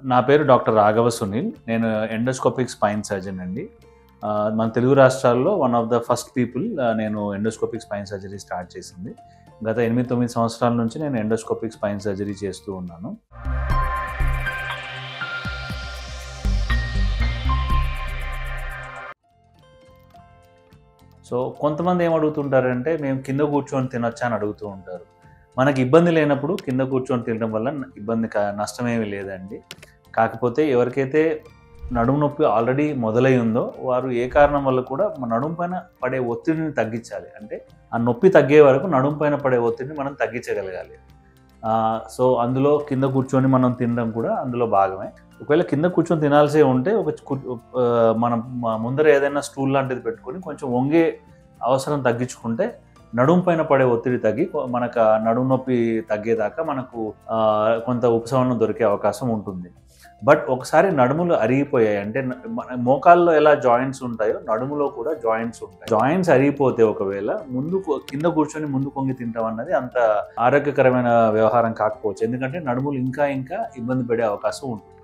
నా పేరు డాక్టర్ రాఘవ సునీల్. నేను ఎండోస్కోపిక్ స్పైన్ సర్జన్ అండి. మన తెలుగు రాష్ట్రాల్లో one of the first people నేను ఎండోస్కోపిక్ స్పైన్ సర్జరీ స్టార్ట్ చేసింది. గత 8-9 సంవత్సరాల నుంచి నేను ఎండోస్కోపిక్ స్పైన్ సర్జరీ చేస్తూ ఉన్నాను. సో కొంతమంది ఏమడుగుతుంటారంటే, మేము కింద కూర్చొని తినొచ్చా అని అడుగుతూ ఉంటారు. మనకి ఇబ్బంది లేనప్పుడు కింద కూర్చొని తినడం వల్ల నష్టమేమీ లేదండి. కాకపోతే ఎవరికైతే నడుము నొప్పి ఆల్రెడీ మొదలై ఉందో వారు ఏ కారణం వల్ల కూడా నడుము పైన పడే ఒత్తిడిని తగ్గించాలి. అంటే ఆ నొప్పి తగ్గే వరకు నడుము పైన పడే ఒత్తిడిని మనం తగ్గించగలగాలి. సో అందులో కింద కూర్చొని మనం తినడం కూడా అందులో భాగమే. ఒకవేళ కింద కూర్చొని తినాల్సే ఉంటే మనం ముందర ఏదైనా స్టూల్ లాంటిది పెట్టుకొని కొంచెం వంగే అవసరం తగ్గించుకుంటే నడుము పైన పడే ఒత్తిడి తగ్గి మనకు నడుము నొప్పి తగ్గేదాకా మనకు కొంత ఉపశమనం దొరికే అవకాశం ఉంటుంది. బట్ ఒకసారి నడుములు అరిగిపోయాయి అంటే మోకాల్లో ఎలా జాయింట్స్ ఉంటాయో నడుములో కూడా జాయింట్స్ ఉంటాయి. జాయింట్స్ అరిగిపోతే ఒకవేళ కింద కూర్చొని ముందు కొంగి తింటాం అన్నది అంత ఆరోగ్యకరమైన వ్యవహారం కాకపోవచ్చు. ఎందుకంటే నడుములు ఇంకా ఇబ్బంది పడే అవకాశం ఉంటుంది.